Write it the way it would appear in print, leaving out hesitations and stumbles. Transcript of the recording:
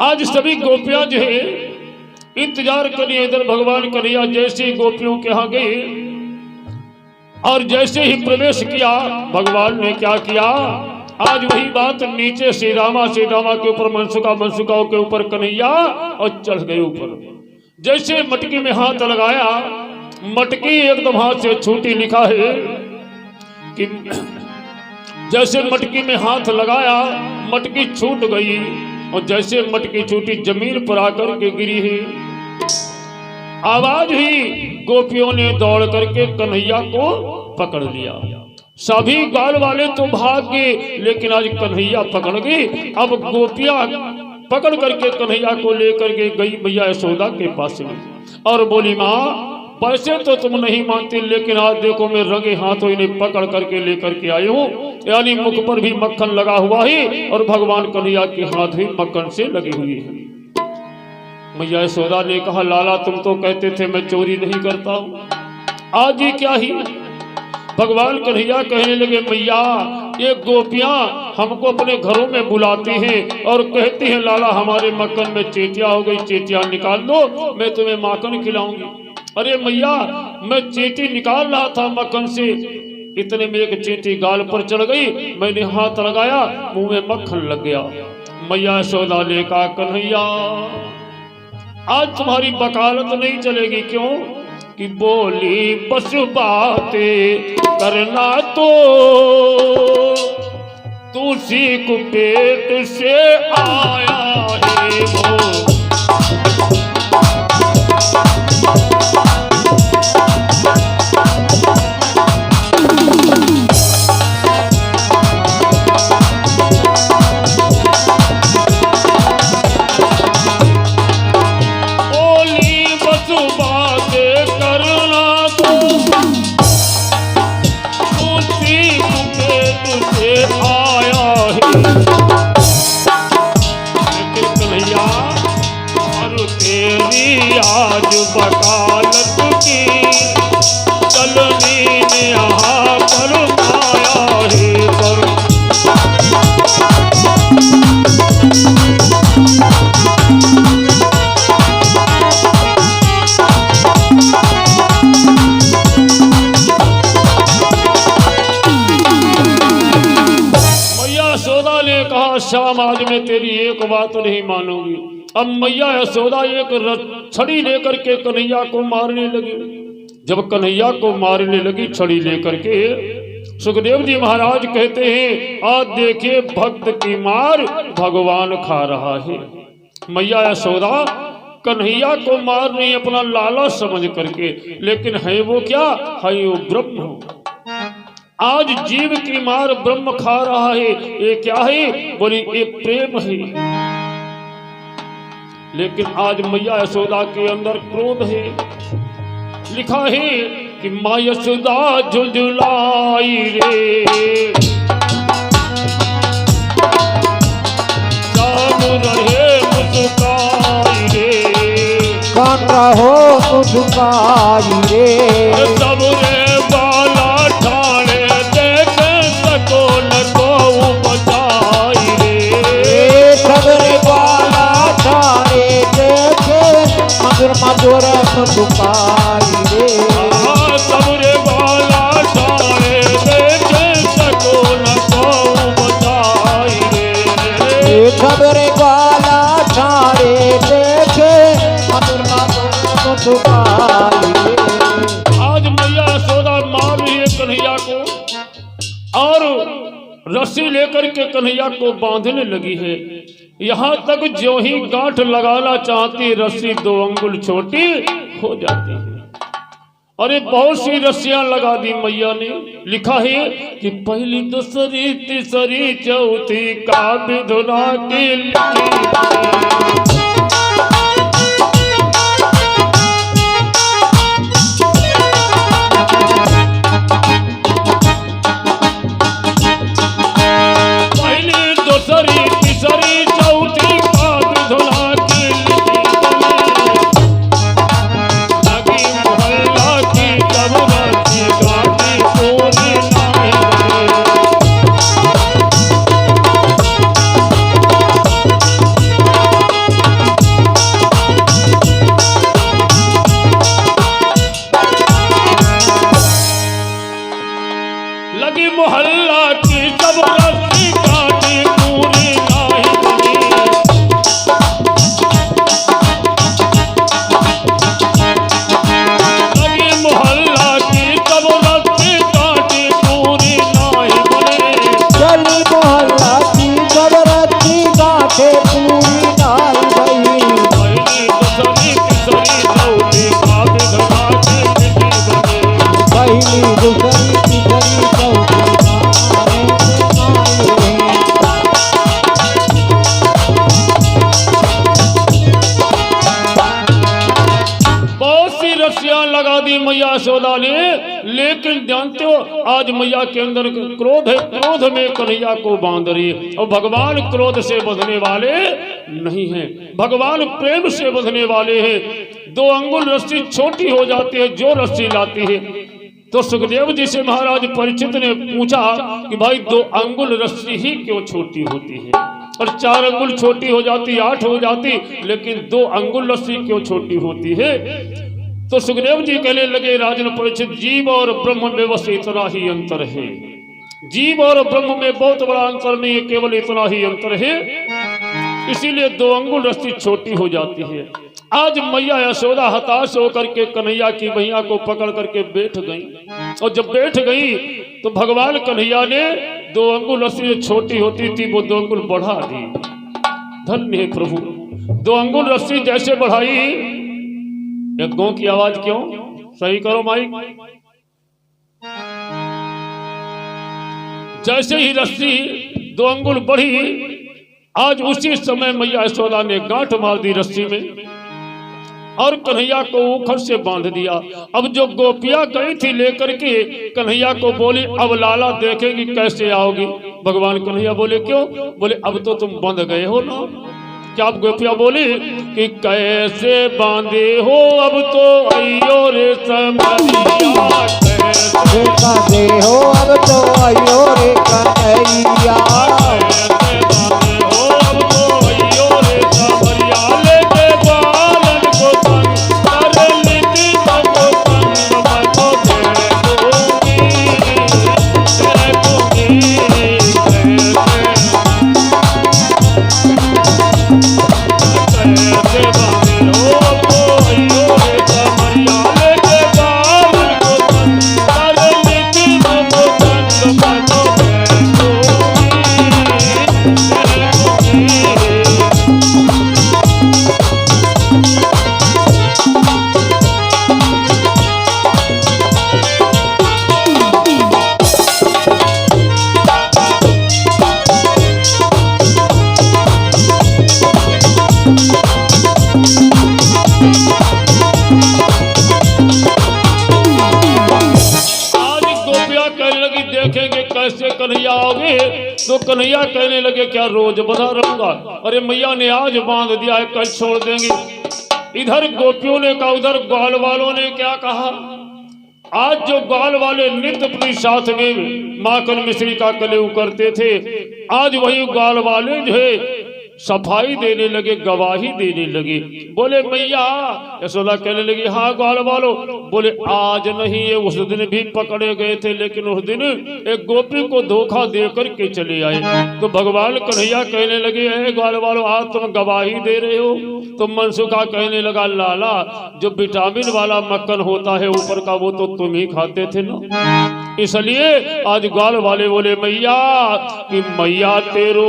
आज सभी गोपियां जो है इंतजार करिए इधर भगवान कन्हैया जैसे गोपियों के यहाँ गए और जैसे ही प्रवेश किया भगवान ने क्या किया। आज वही बात नीचे श्री रामा के ऊपर मनसुकाओं के ऊपर कन्हैया और चढ़ गए ऊपर। जैसे मटकी में हाथ लगाया मटकी एकदम हाथ से छूटी। लिखा है कि जैसे मटकी में हाथ लगाया मटकी छूट गई और जैसे मटकी छूटी जमीन पर आकर के गिरी है। आवाज ही गोपियों ने दौड़ करके कन्हैया को पकड़ लिया। सभी गाल वाले तो भाग गए लेकिन आज कन्हैया पकड़ गई। अब गोपियां पकड़ करके कन्हैया को लेकर के गई मैया यशोदा के पास में और बोली माँ पैसे तो तुम नहीं मानती लेकिन आज देखो मैं रंगे हाथों इन्हें पकड़ करके लेकर के आई हूँ। यानी मुख पर भी मक्खन लगा हुआ है और भगवान कन्हैया के हाथ भी मक्खन से लगी हुई है। मैया यशोदा ने कहा लाला तुम तो कहते थे मैं चोरी नहीं करता हूँ, आज ये क्या ही। भगवान कन्हैया कहने लगे मैया ये गोपियां हमको अपने घरों में बुलाती हैं और कहती हैं लाला हमारे मक्खन में चेटिया हो गई, चेटिया निकाल दो मैं तुम्हें माखन खिलाऊंगी। अरे मैया मैं चेटी निकाल रहा था मक्खन से, इतने में एक चेटी गाल पर चढ़ गई, मैंने हाथ लगाया मुंह में मक्खन लग गया। मैया यशोदा ने कहा कन्हैया आज तुम्हारी वकालत नहीं चलेगी। क्यों कि बोली बस बातें करना तो तू सीख पेट से आया है वो। आज वकालत की चलनी ने यहाँ पर आया है पर। मैया यशोदा ने कहा शाम आज मैं तेरी एक बात नहीं मानूंगी। अब मैया यशोदा एक छड़ी लेकर के कन्हैया को मारने लगी। जब कन्हैया को मारने लगी छड़ी लेकर के सुखदेव जी महाराज कहते हैं आज देखिए भक्त की मार भगवान खा रहा है। मैया यशोदा कन्हैया को मार नहीं अपना लाला समझ करके, लेकिन है वो क्या है वो ब्रह्म। आज जीव की मार ब्रह्म खा रहा है। ये क्या है बोली ये प्रेम है। लेकिन आज मैया यशोदा के अंदर क्रोध है। लिखा है कि माँ यशोदा झुंझुलाई रे जान रहे मुस्काई रे कान रहो मुस्काई रे सब रे बाला ठाणे देख सको न को बचाई रे सब रे बाला ठाणे देखे मधुर मधुर मुस्काई रे सब रे बाला ठाणे देख सको न को बचाई रे सब रे बाला ठाणे देखे मधुर मधुर मुस्काई रे। आज मैया यशोदा मार रही है कन्हैया को और रस्सी लेकर के कन्हैया को बांधने लगी है। यहाँ तक जो ही गांठ लगाना चाहती रस्सी 2 अंगुल छोटी हो जाती है। अरे बहुत सी रस्सियां लगा दी मैया ने। लिखा है कि पहली दूसरी तीसरी चौथी का विधुना की लिखी। रस्सियां लगा दी मैया यशोदा ने, लेकिन जानते हो आज मैया के अंदर क्रोध है, क्रोध में कन्हैया को बांध रही है। और भगवान क्रोध से बंधने वाले नहीं हैं, भगवान प्रेम से बंधने वाले हैं। 2 अंगुल रस्सी छोटी हो जाती है जो रस्सी लाती है। तो सुखदेव जी से महाराज परीक्षित ने पूछा कि भाई 2 अंगुल रस्सी ही क्यों छोटी होती है, और 4 अंगुल छोटी हो जाती, 8 हो जाती, लेकिन 2 अंगुल रस्सी क्यों छोटी होती है। तो सुखदेव जी कहने लगे राजन परीक्षित, जीव और ब्रह्म में बस इतना ही अंतर है, जीव और ब्रह्म में बहुत बड़ा अंतर नहीं है, केवल इतना ही अंतर है, इसीलिए 2 अंगुल रस्सी छोटी हो जाती है। आज मैया यशोदा हताश होकर के कन्हैया की मैया को पकड़ करके बैठ गई, और जब बैठ गई तो भगवान कन्हैया ने 2 अंगुल रस्सी छोटी होती थी वो 2 अंगुल बढ़ा दी। धन्य है प्रभु, 2 अंगुल रस्सी जैसे बढ़ाई, एक गौ की आवाज क्यों, सही करो माइक। जैसे ही रस्सी 2 अंगुल बढ़ी, आज उसी समय मैया यशोदा ने गांठ मार दी रस्सी में और कन्हैया को उखड़ से बांध दिया। अब जो गोपियां गई थी लेकर के कन्हैया को बोली, अब लाला देखेगी कैसे आओगी। भगवान कन्हैया बोले क्यों, बोले अब तो तुम बंध गए हो ना। क्या आप गोपियां बोली कि कैसे बांधे हो, अब तो अयो रे समरिया, कैसे बांधे हो अब तो अयो रे कन्हैया, कैसे कन्हैया आओगे। तो कन्हैया कहने लगे क्या रोज बंधा रहूंगा, अरे मैया ने आज बांध दिया है कल छोड़ देंगे। इधर गोपियों ने कहा, उधर ग्वाल वालों ने क्या कहा। आज जो ग्वाल वाले नित्य अपने साथ में माखन मिश्री का कलेऊ करते थे, आज वही ग्वाल वाले जो है सफाई देने लगे, गवाही देने लगे। बोले मैया, यशोदा कहने लगी हाँ ग्वाल वालो, बोले आज नहीं, ये उस दिन भी पकड़े गए थे, लेकिन उस दिन एक गोपी को धोखा देकर के चले आए। तो भगवान कन्हैया कहने लगे ग्वाल वालो आज तुम गवाही दे रहे हो। तो मनसुखा कहने लगा लाला, जो विटामिन वाला मक्खन होता है ऊपर का वो तो तुम ही खाते थे ना, इसलिए आज ग्वाल वाले बोले मैया कि मैया तेरो